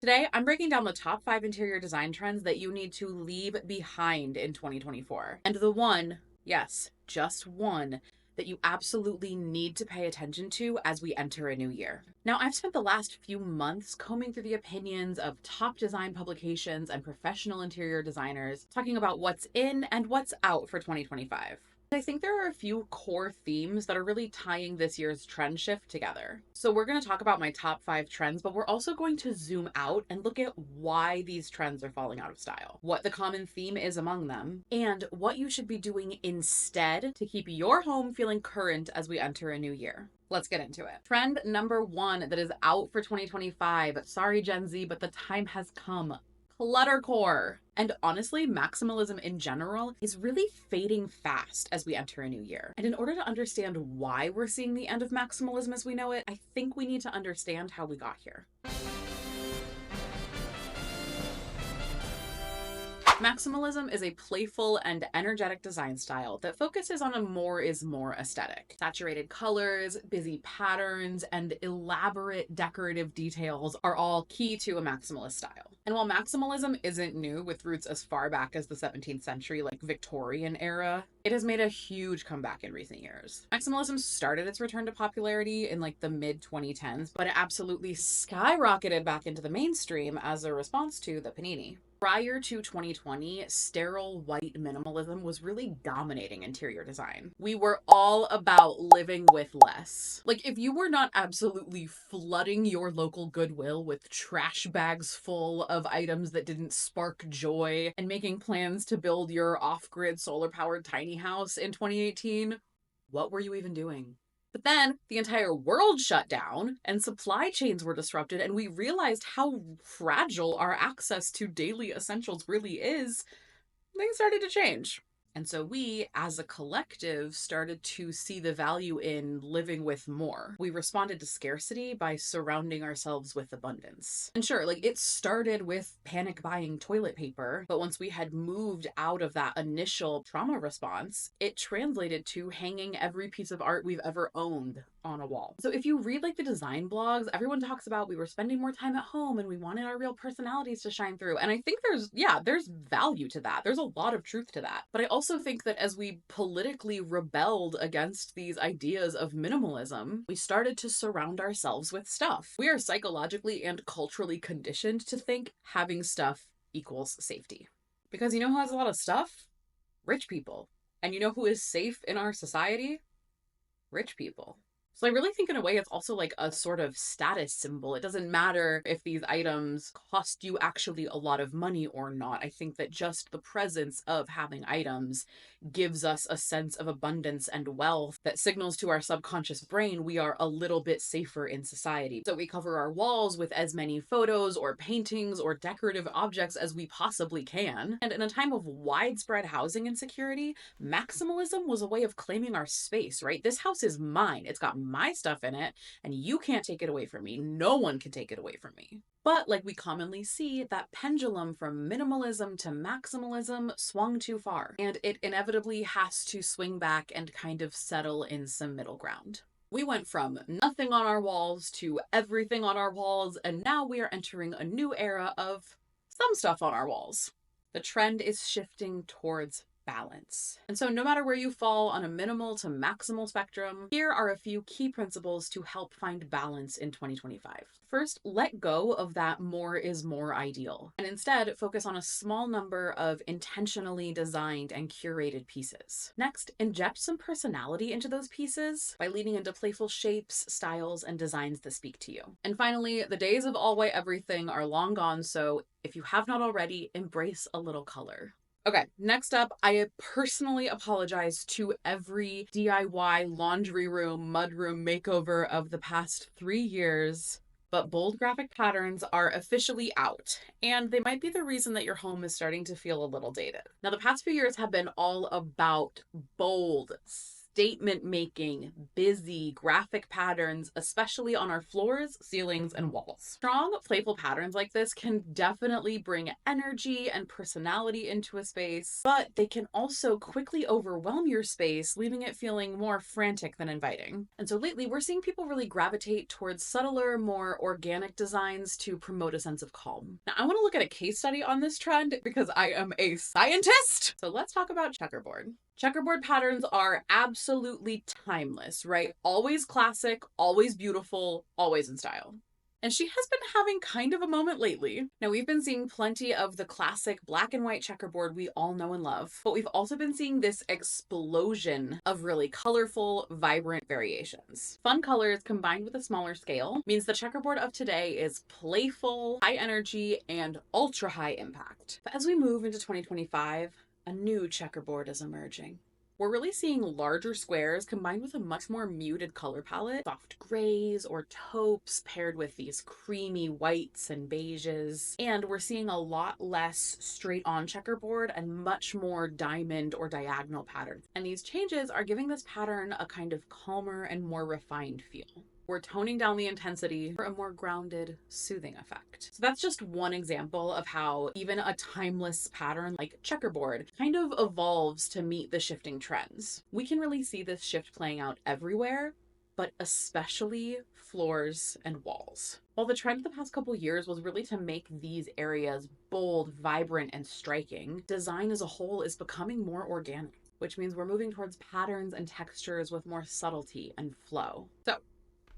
Today, I'm breaking down the top 5 interior design trends that you need to leave behind in 2024. And the one, yes, just one, that you absolutely need to pay attention to as we enter a new year. Now, I've spent the last few months combing through the opinions of top design publications and professional interior designers, talking about what's in and what's out for 2025. I think there are a few core themes that are really tying this year's trend shift together. So, we're going to talk about my top 5 trends, but we're also going to zoom out and look at why these trends are falling out of style, what the common theme is among them, and what you should be doing instead to keep your home feeling current as we enter a new year. Let's get into it. Trend number 1 that is out for 2025. Sorry, Gen Z, but the time has come. Cluttercore. And honestly, maximalism in general is really fading fast as we enter a new year. And in order to understand why we're seeing the end of maximalism as we know it, I think we need to understand how we got here. Maximalism is a playful and energetic design style that focuses on a more is more aesthetic. Saturated colors, busy patterns, and elaborate decorative details are all key to a maximalist style. And while maximalism isn't new, with roots as far back as the 17th century, like Victorian era, it has made a huge comeback in recent years. Maximalism started its return to popularity in like the mid 2010s, but it absolutely skyrocketed back into the mainstream as a response to the panini. Prior to 2020, sterile white minimalism was really dominating interior design. We were all about living with less. Like, if you were not absolutely flooding your local Goodwill with trash bags full of items that didn't spark joy and making plans to build your off-grid solar-powered tiny house in 2018, what were you even doing? But then the entire world shut down and supply chains were disrupted, and we realized how fragile our access to daily essentials really is. Things started to change. And so we, as a collective, started to see the value in living with more. We responded to scarcity by surrounding ourselves with abundance. And sure, like it started with panic buying toilet paper, but once we had moved out of that initial trauma response, it translated to hanging every piece of art we've ever owned on a wall. So if you read like the design blogs, everyone talks about we were spending more time at home and we wanted our real personalities to shine through. And I think there's value to that. There's a lot of truth to that. But I also think that as we politically rebelled against these ideas of minimalism, we started to surround ourselves with stuff. We are psychologically and culturally conditioned to think having stuff equals safety. Because you know who has a lot of stuff? Rich people. And you know who is safe in our society? Rich people. So I really think in a way it's also like a sort of status symbol. It doesn't matter if these items cost you actually a lot of money or not. I think that just the presence of having items gives us a sense of abundance and wealth that signals to our subconscious brain we are a little bit safer in society. So we cover our walls with as many photos or paintings or decorative objects as we possibly can. And in a time of widespread housing insecurity, maximalism was a way of claiming our space, right? This house is mine. It's got my stuff in it, and you can't take it away from me. No one can take it away from me. But like we commonly see, that pendulum from minimalism to maximalism swung too far, and it inevitably has to swing back and kind of settle in some middle ground. We went from nothing on our walls to everything on our walls, and now we are entering a new era of some stuff on our walls. The trend is shifting towards balance. And so no matter where you fall on a minimal to maximal spectrum, here are a few key principles to help find balance in 2025. First, let go of that more is more ideal, and instead focus on a small number of intentionally designed and curated pieces. Next, inject some personality into those pieces by leaning into playful shapes, styles, and designs that speak to you. And finally, the days of all white everything are long gone, so if you have not already, embrace a little color. Okay, next up, I personally apologize to every DIY laundry room, mudroom makeover of the past 3 years, but bold graphic patterns are officially out, and they might be the reason that your home is starting to feel a little dated. Now, the past few years have been all about bold, statement making, busy, graphic patterns, especially on our floors, ceilings, and walls. Strong, playful patterns like this can definitely bring energy and personality into a space, but they can also quickly overwhelm your space, leaving it feeling more frantic than inviting. And so lately, we're seeing people really gravitate towards subtler, more organic designs to promote a sense of calm. Now, I want to look at a case study on this trend because I am a scientist. So let's talk about checkerboard. Checkerboard patterns are absolutely timeless, right? Always classic, always beautiful, always in style. And she has been having kind of a moment lately. Now, we've been seeing plenty of the classic black and white checkerboard we all know and love, but we've also been seeing this explosion of really colorful, vibrant variations. Fun colors combined with a smaller scale means the checkerboard of today is playful, high energy, and ultra high impact. But as we move into 2025, a new checkerboard is emerging. We're really seeing larger squares combined with a much more muted color palette, soft grays or taupes paired with these creamy whites and beiges. And we're seeing a lot less straight on checkerboard and much more diamond or diagonal patterns. And these changes are giving this pattern a kind of calmer and more refined feel. We're toning down the intensity for a more grounded, soothing effect. So that's just one example of how even a timeless pattern like checkerboard kind of evolves to meet the shifting trends. We can really see this shift playing out everywhere, but especially floors and walls. While the trend of the past couple years was really to make these areas bold, vibrant, and striking, design as a whole is becoming more organic, which means we're moving towards patterns and textures with more subtlety and flow. So,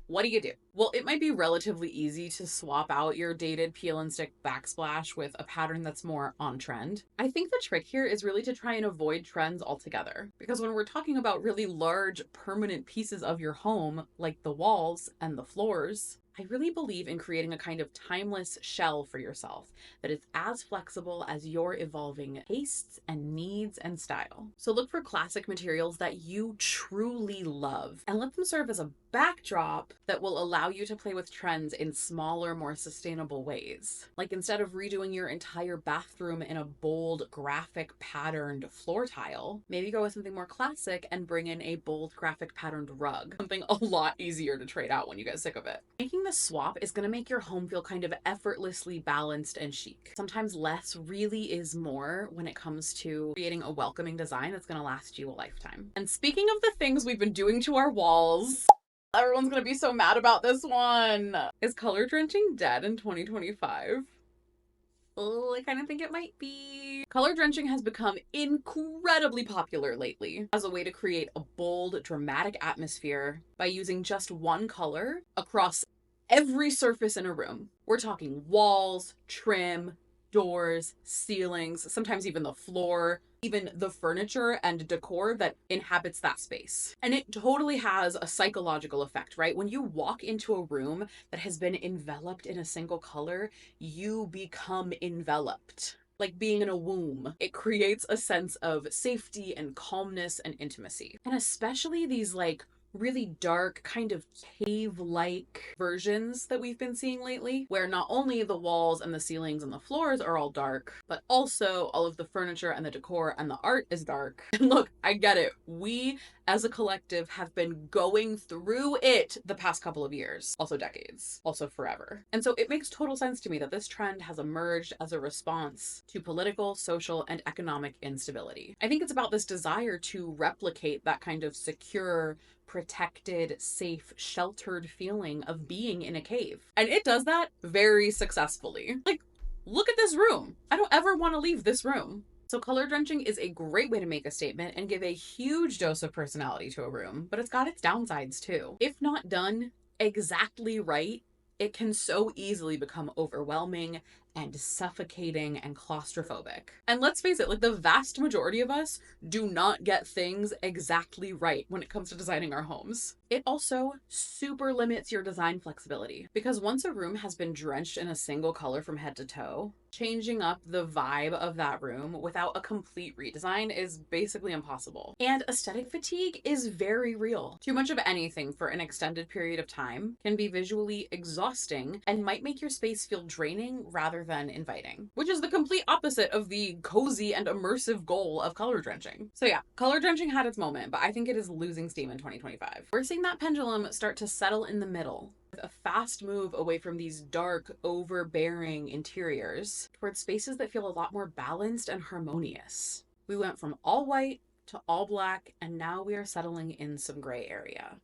what do you do? Well, it might be relatively easy to swap out your dated peel and stick backsplash with a pattern that's more on trend. I think the trick here is really to try and avoid trends altogether. Because when we're talking about really large, permanent pieces of your home, like the walls and the floors, I really believe in creating a kind of timeless shell for yourself that is as flexible as your evolving tastes and needs and style. So look for classic materials that you truly love and let them serve as a backdrop that will allow you to play with trends in smaller, more sustainable ways. Like instead of redoing your entire bathroom in a bold, graphic patterned floor tile, maybe go with something more classic and bring in a bold, graphic patterned rug. Something a lot easier to trade out when you get sick of it. Making the swap is going to make your home feel kind of effortlessly balanced and chic. Sometimes less really is more when it comes to creating a welcoming design that's going to last you a lifetime. And speaking of the things we've been doing to our walls, everyone's going to be so mad about this one. Is color drenching dead in 2025? Oh, I kind of think it might be. Color drenching has become incredibly popular lately as a way to create a bold, dramatic atmosphere by using just one color across every surface in a room. We're talking walls, trim, doors, ceilings, sometimes even the floor, even the furniture and decor that inhabits that space. And it totally has a psychological effect, right? When you walk into a room that has been enveloped in a single color, you become enveloped. Like being in a womb. It creates a sense of safety and calmness and intimacy. And especially these like really dark, kind of cave-like versions that we've been seeing lately, where not only the walls and the ceilings and the floors are all dark, but also all of the furniture and the decor and the art is dark. And look, I get it. We as a collective have been going through it the past couple of years, also decades, also forever. And so it makes total sense to me that this trend has emerged as a response to political, social, and economic instability. I think it's about this desire to replicate that kind of secure, protected, safe, sheltered feeling of being in a cave. And it does that very successfully. Like, look at this room. I don't ever want to leave this room. So color drenching is a great way to make a statement and give a huge dose of personality to a room, but it's got its downsides too. If not done exactly right, it can so easily become overwhelming and suffocating and claustrophobic. And let's face it, like the vast majority of us do not get things exactly right when it comes to designing our homes. It also super limits your design flexibility because once a room has been drenched in a single color from head to toe, changing up the vibe of that room without a complete redesign is basically impossible. And aesthetic fatigue is very real. Too much of anything for an extended period of time can be visually exhausting and might make your space feel draining rather than inviting, which is the complete opposite of the cozy and immersive goal of color drenching. So yeah, color drenching had its moment, but I think it is losing steam in 2025. We're seeing that pendulum start to settle in the middle, with a fast move away from these dark, overbearing interiors towards spaces that feel a lot more balanced and harmonious. We went from all white to all black, and now we are settling in some gray area.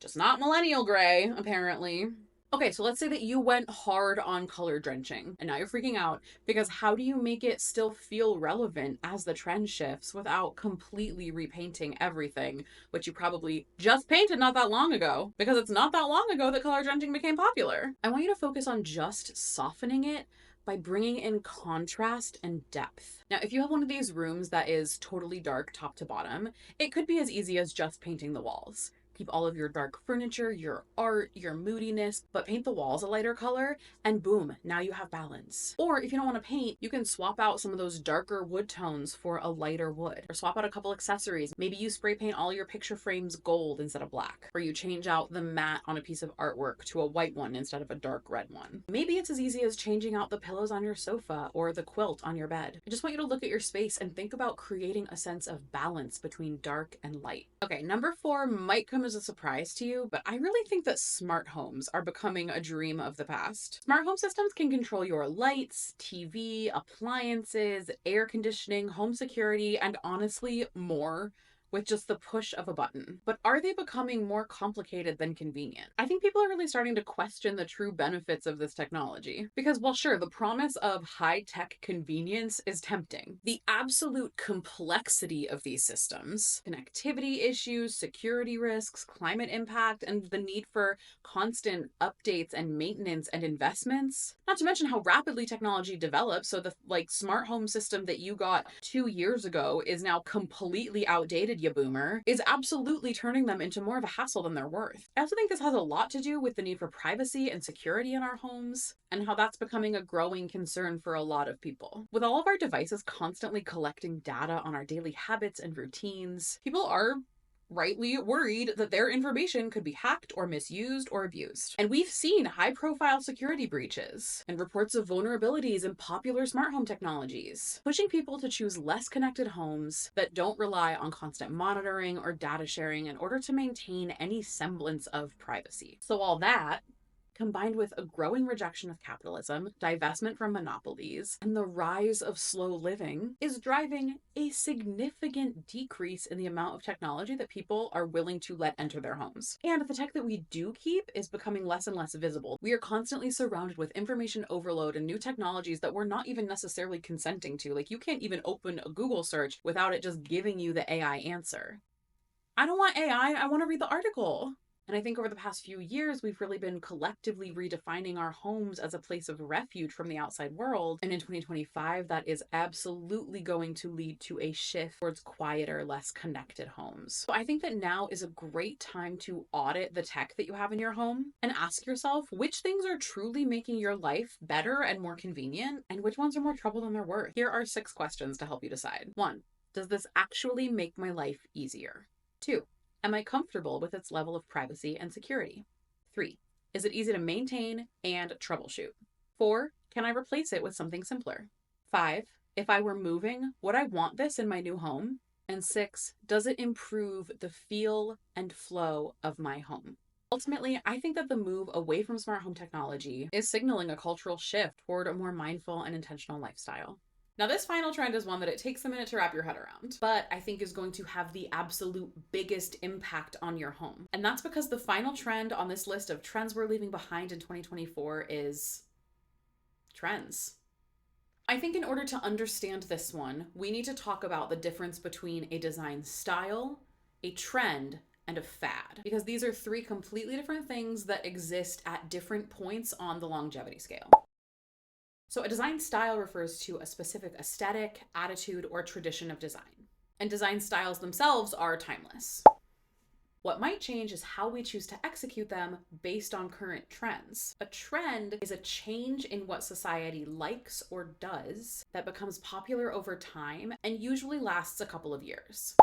Just not millennial gray, apparently. Okay, so let's say that you went hard on color drenching and now you're freaking out because how do you make it still feel relevant as the trend shifts without completely repainting everything, which you probably just painted not that long ago, because it's not that long ago that color drenching became popular. I want you to focus on just softening it by bringing in contrast and depth. Now, if you have one of these rooms that is totally dark top to bottom, it could be as easy as just painting the walls. Keep all of your dark furniture, your art, your moodiness, but paint the walls a lighter color, and boom, now you have balance. Or if you don't want to paint, you can swap out some of those darker wood tones for a lighter wood, or swap out a couple accessories. Maybe you spray paint all your picture frames gold instead of black, or you change out the matte on a piece of artwork to a white one instead of a dark red one. Maybe it's as easy as changing out the pillows on your sofa or the quilt on your bed. I just want you to look at your space and think about creating a sense of balance between dark and light. Okay, number 4 might come as a surprise to you, but I really think that smart homes are becoming a dream of the past. Smart home systems can control your lights, TV, appliances, air conditioning, home security, and honestly, more, with just the push of a button. But are they becoming more complicated than convenient? I think people are really starting to question the true benefits of this technology. Because while sure, the promise of high-tech convenience is tempting, the absolute complexity of these systems, connectivity issues, security risks, climate impact, and the need for constant updates and maintenance and investments, not to mention how rapidly technology develops, so the smart home system that you got 2 years ago is now completely outdated, you boomer, is absolutely turning them into more of a hassle than they're worth. I also think this has a lot to do with the need for privacy and security in our homes, and how that's becoming a growing concern for a lot of people. With all of our devices constantly collecting data on our daily habits and routines, people are rightly worried that their information could be hacked or misused or abused. And we've seen high-profile security breaches and reports of vulnerabilities in popular smart home technologies, pushing people to choose less connected homes that don't rely on constant monitoring or data sharing in order to maintain any semblance of privacy. So all that, combined with a growing rejection of capitalism, divestment from monopolies, and the rise of slow living, is driving a significant decrease in the amount of technology that people are willing to let enter their homes. And the tech that we do keep is becoming less and less visible. We are constantly surrounded with information overload and new technologies that we're not even necessarily consenting to. Like, you can't even open a Google search without it just giving you the AI answer. I don't want AI, I want to read the article. And I think over the past few years, we've really been collectively redefining our homes as a place of refuge from the outside world. And in 2025, that is absolutely going to lead to a shift towards quieter, less connected homes. So I think that now is a great time to audit the tech that you have in your home and ask yourself which things are truly making your life better and more convenient, and which ones are more trouble than they're worth. Here are 6 questions to help you decide. 1, does this actually make my life easier? 2, am I comfortable with its level of privacy and security? 3, is it easy to maintain and troubleshoot? 4, can I replace it with something simpler? 5, if I were moving, would I want this in my new home? And 6, does it improve the feel and flow of my home? Ultimately, I think that the move away from smart home technology is signaling a cultural shift toward a more mindful and intentional lifestyle. Now, this final trend is one that it takes a minute to wrap your head around, but I think is going to have the absolute biggest impact on your home. And that's because the final trend on this list of trends we're leaving behind in 2024 is trends. I think in order to understand this one, we need to talk about the difference between a design style, a trend, and a fad, because these are 3 completely different things that exist at different points on the longevity scale. So a design style refers to a specific aesthetic, attitude, or tradition of design. And design styles themselves are timeless. What might change is how we choose to execute them based on current trends. A trend is a change in what society likes or does that becomes popular over time and usually lasts a couple of years.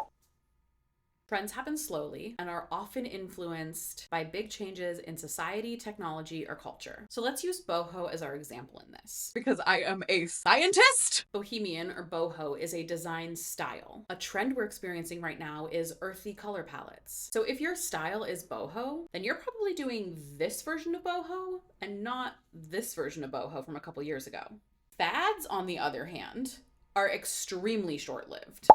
Trends happen slowly and are often influenced by big changes in society, technology, or culture. So let's use boho as our example in this, because I am a scientist. Bohemian or boho is a design style. A trend we're experiencing right now is earthy color palettes. So if your style is boho, then you're probably doing this version of boho and not this version of boho from a couple years ago. Fads, on the other hand, are extremely short-lived.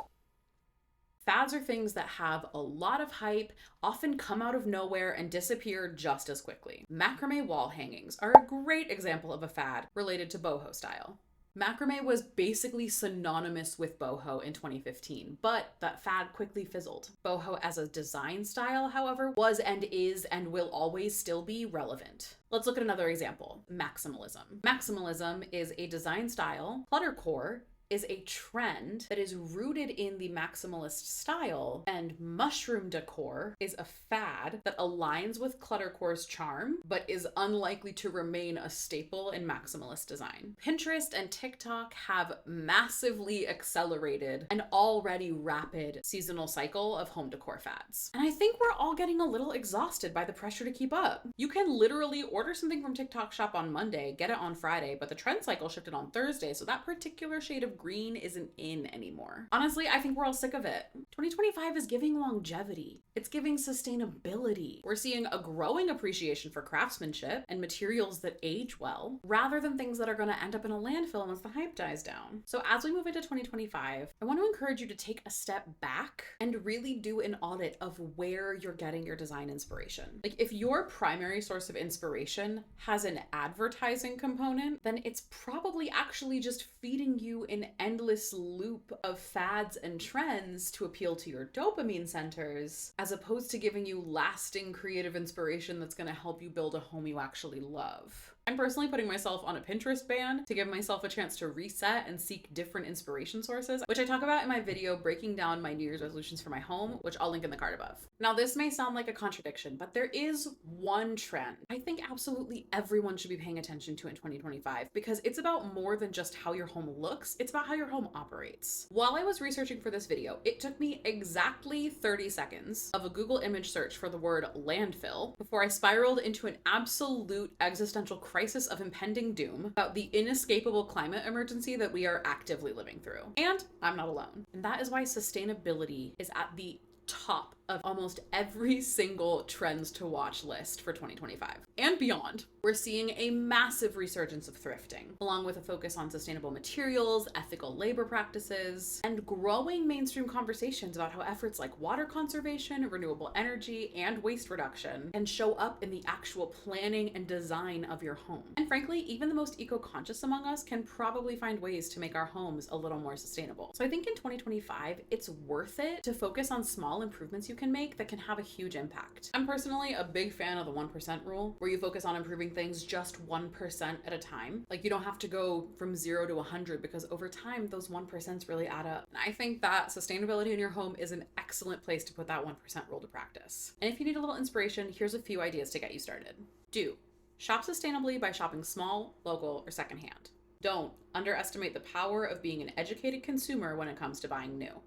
Fads are things that have a lot of hype, often come out of nowhere and disappear just as quickly. Macrame wall hangings are a great example of a fad related to boho style. Macrame was basically synonymous with boho in 2015, but that fad quickly fizzled. Boho as a design style, however, was and is and will always still be relevant. Let's look at another example, maximalism. Maximalism is a design style. Cluttercore is a trend that is rooted in the maximalist style, and mushroom decor is a fad that aligns with cluttercore's charm, but is unlikely to remain a staple in maximalist design. Pinterest and TikTok have massively accelerated an already rapid seasonal cycle of home decor fads. And I think we're all getting a little exhausted by the pressure to keep up. You can literally order something from TikTok Shop on Monday, get it on Friday, but the trend cycle shifted on Thursday, so that particular shade of green isn't in anymore. Honestly, I think we're all sick of it. 2025 is giving longevity. It's giving sustainability. We're seeing a growing appreciation for craftsmanship and materials that age well, rather than things that are going to end up in a landfill once the hype dies down. So as we move into 2025, I want to encourage you to take a step back and really do an audit of where you're getting your design inspiration. Like, if your primary source of inspiration has an advertising component, then it's probably actually just feeding you an endless loop of fads and trends to appeal to your dopamine centers, as opposed to giving you lasting creative inspiration that's going to help you build a home you actually love. I'm personally putting myself on a Pinterest ban to give myself a chance to reset and seek different inspiration sources, which I talk about in my video breaking down my New Year's resolutions for my home, which I'll link in the card above. Now, this may sound like a contradiction, but there is one trend I think absolutely everyone should be paying attention to in 2025, because it's about more than just how your home looks, it's about how your home operates. While I was researching for this video, it took me exactly 30 seconds of a Google image search for the word landfill before I spiraled into an absolute existential crisis of impending doom about the inescapable climate emergency that we are actively living through. And I'm not alone. And that is why sustainability is at the top of almost every single trends to watch list for 2025 and beyond. We're seeing a massive resurgence of thrifting, along with a focus on sustainable materials, ethical labor practices, and growing mainstream conversations about how efforts like water conservation, renewable energy, and waste reduction can show up in the actual planning and design of your home. And frankly, even the most eco-conscious among us can probably find ways to make our homes a little more sustainable. So I think in 2025, it's worth it to focus on small improvements you can make that can have a huge impact. I'm personally a big fan of the 1% rule, where you focus on improving things just 1% at a time. Like, you don't have to go from 0 to 100, because over time, those 1% really add up. And I think that sustainability in your home is an excellent place to put that 1% rule to practice. And if you need a little inspiration, here's a few ideas to get you started. Do shop sustainably by shopping small, local, or secondhand. Don't underestimate the power of being an educated consumer when it comes to buying new.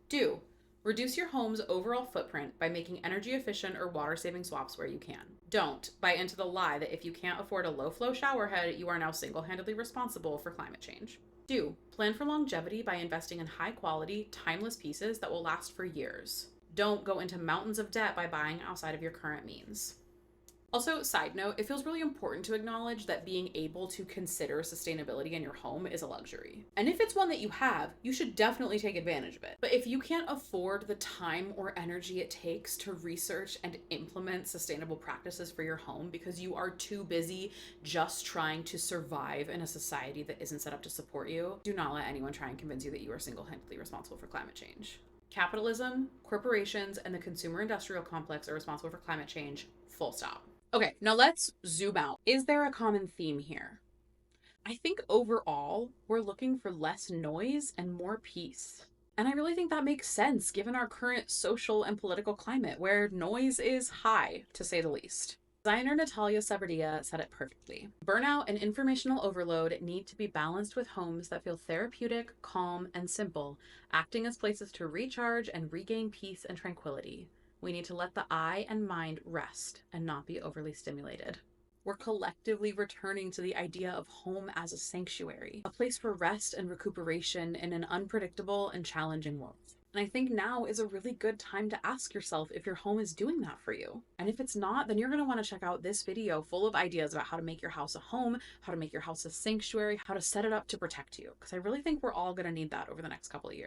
Do reduce your home's overall footprint by making energy efficient or water saving swaps where you can. Don't buy into the lie that if you can't afford a low flow shower head, you are now single-handedly responsible for climate change. Do plan for longevity by investing in high quality, timeless pieces that will last for years. Don't go into mountains of debt by buying outside of your current means. Also, side note, it feels really important to acknowledge that being able to consider sustainability in your home is a luxury. And if it's one that you have, you should definitely take advantage of it. But if you can't afford the time or energy it takes to research and implement sustainable practices for your home because you are too busy just trying to survive in a society that isn't set up to support you, do not let anyone try and convince you that you are single-handedly responsible for climate change. Capitalism, corporations, and the consumer industrial complex are responsible for climate change, full stop. Okay, now let's zoom out. Is there a common theme here? I think overall, we're looking for less noise and more peace. And I really think that makes sense given our current social and political climate, where noise is high, to say the least. Designer Natalia Sabardia said it perfectly. Burnout and informational overload need to be balanced with homes that feel therapeutic, calm, and simple, acting as places to recharge and regain peace and tranquility. We need to let the eye and mind rest and not be overly stimulated. We're collectively returning to the idea of home as a sanctuary, a place for rest and recuperation in an unpredictable and challenging world. And I think now is a really good time to ask yourself if your home is doing that for you. And if it's not, then you're going to want to check out this video full of ideas about how to make your house a home, how to make your house a sanctuary, how to set it up to protect you. Because I really think we're all going to need that over the next couple of years.